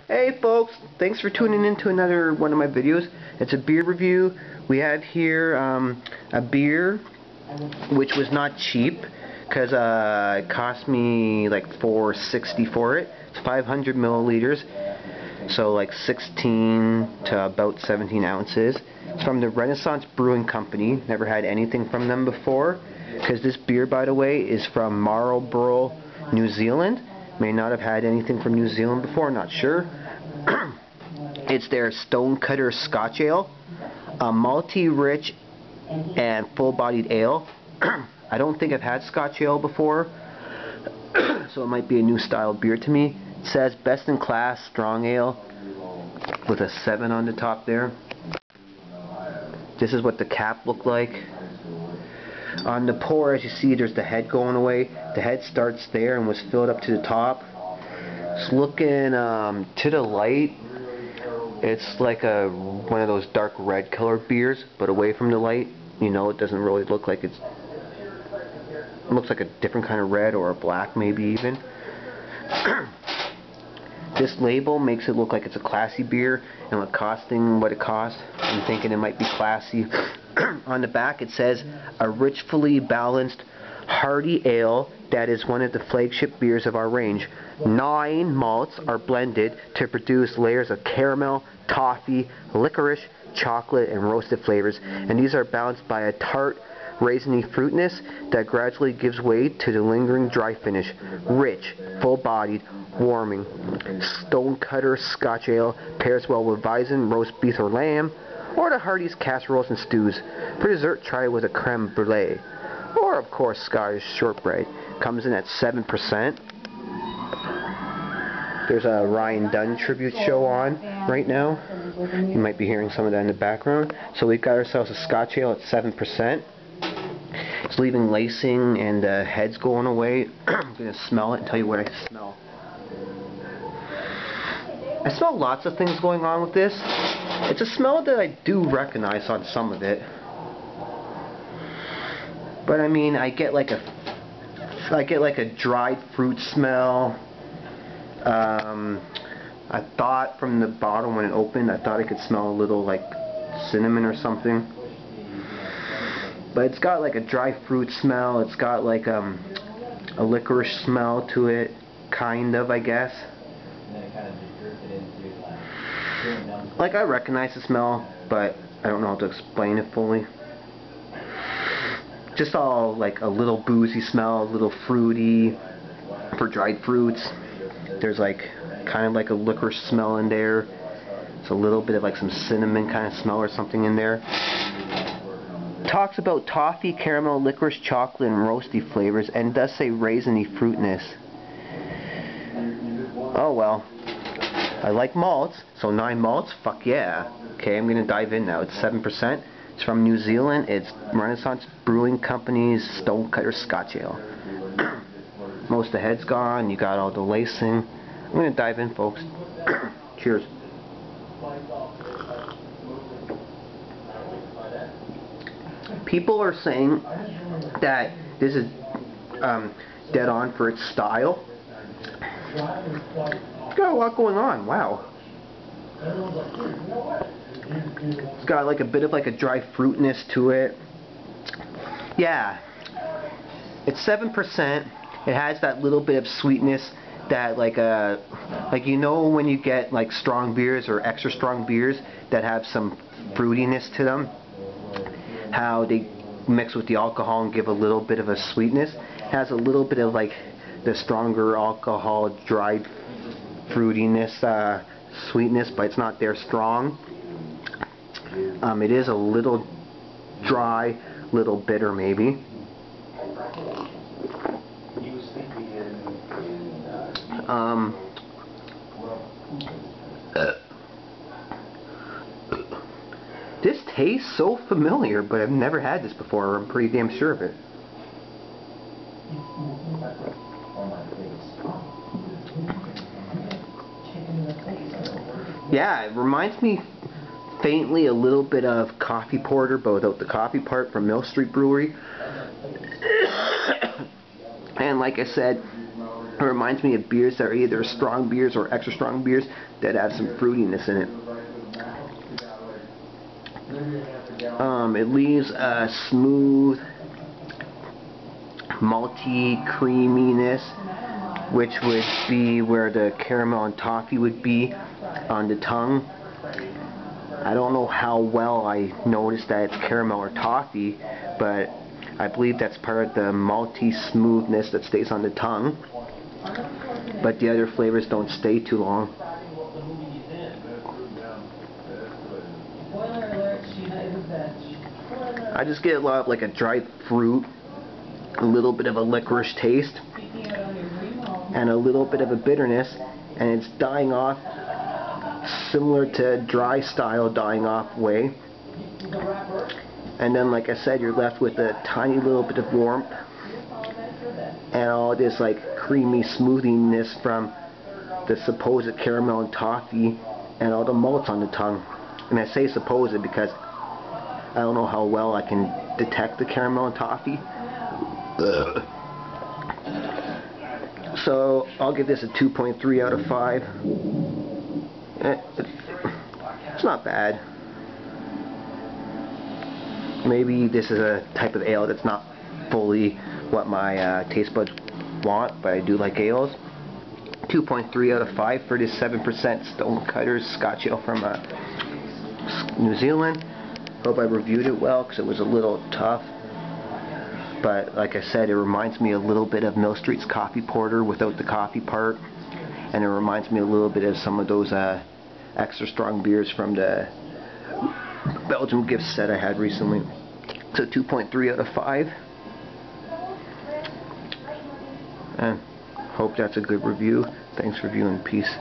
Hey folks, thanks for tuning in to another one of my videos. It's a beer review. We have here a beer which was not cheap because it cost me like $4.60 for it. It's 500 milliliters, so like 16 to about 17 ounces. It's from the Renaissance Brewing Company. Never had anything from them before, because this beer, by the way, is from Marlborough, New Zealand. May not have had anything from New Zealand before, not sure. It's their Stonecutter Scotch Ale, a malty-rich and full-bodied ale. I don't think I've had Scotch Ale before, so it might be a new style of beer to me. It says best in class strong ale with a 7 on the top there. This is what the cap looked like. On the pour, as you see, there's the head going away. The head starts there and was filled up to the top. It's looking to the light. It's like one of those dark red colored beers, but away from the light. You know, it doesn't really look like it looks like a different kind of red, or a black maybe even. This label makes it look like it's a classy beer, and with costing what it costs, I'm thinking it might be classy. On the back it says, a richly balanced, hearty ale that is one of the flagship beers of our range. 9 malts are blended to produce layers of caramel, toffee, licorice, chocolate, and roasted flavors, and these are balanced by a tart, raisiny fruitiness that gradually gives way to the lingering dry finish. Rich, full-bodied, warming. Stonecutter Scotch Ale pairs well with Weizen, roast beef or lamb, or the heartiest casseroles and stews. For dessert, try it with a creme brulee, or of course Scottish shortbread. Comes in at 7%. There's a Ryan Dunn tribute show on right now. You might be hearing some of that in the background. So we've got ourselves a Scotch Ale at 7%. It's leaving lacing and the head's going away. I'm going to smell it and tell you what I smell. I smell lots of things going on with this. It's a smell that I do recognize on some of it. But I mean, I get like a dried fruit smell. I thought from the bottle when it opened, I thought I could smell a little like cinnamon or something. But it's got like a dry fruit smell. It's got like a licorice smell to it, kind of, I guess. Like, I recognize the smell, but I don't know how to explain it fully. Just all like a little boozy smell, a little fruity for dried fruits. There's like kind of like a licorice smell in there. It's a little bit of like some cinnamon kind of smell or something in there. Talks about toffee, caramel, licorice, chocolate, and roasty flavors, and does say raisiny fruitness. Oh well. I like malts, so 9 malts, fuck yeah. Okay, I'm gonna dive in now. It's 7%. It's from New Zealand. It's Renaissance Brewing Company's Stonecutter Scotch Ale. Most of the head's gone. You got all the lacing. I'm gonna dive in, folks. Cheers. People are saying that this is dead on for its style. It's got a lot going on. Wow. It's got like a bit of like a dry fruitness to it. Yeah. It's 7%. It has that little bit of sweetness that like you know when you get like strong beers or extra strong beers that have some fruitiness to them, how they mix with the alcohol and give a little bit of a sweetness. It has a little bit of like the stronger alcohol dried fruitiness, sweetness, but it's not there strong. It is a little dry, little bitter maybe. This tastes so familiar, but I've never had this before. I'm pretty damn sure of it. Yeah, it reminds me faintly a little bit of coffee porter, but without the coffee part, from Mill Street Brewery. And like I said, It reminds me of beers that are either strong beers or extra strong beers that have some fruitiness in it. It leaves a smooth, malty creaminess, which would be where the caramel and toffee would be on the tongue. I don't know how well I noticed that it's caramel or toffee, but I believe that's part of the malty smoothness that stays on the tongue. But the other flavors don't stay too long. I just get a lot of like a dried fruit, a little bit of a licorice taste, and a little bit of a bitterness, and it's dying off similar to dry style dying off way. And then, like I said, you're left with a tiny little bit of warmth and all this like creamy smoothiness from the supposed caramel and toffee and all the malts on the tongue. And I say supposed because I don't know how well I can detect the caramel and toffee. So I'll give this a 2.3 out of 5. It's not bad. Maybe this is a type of ale that's not fully what my taste buds want, but I do like ales. 2.3 out of 5 for this 7% Stonecutter Scotch ale from New Zealand. Hope I reviewed it well because it was a little tough. But like I said, it reminds me a little bit of Mill Street's coffee porter without the coffee part. And it reminds me a little bit of some of those extra strong beers from the Belgium gift set I had recently. So 2.3 out of 5. And hope that's a good review. Thanks for viewing. Peace.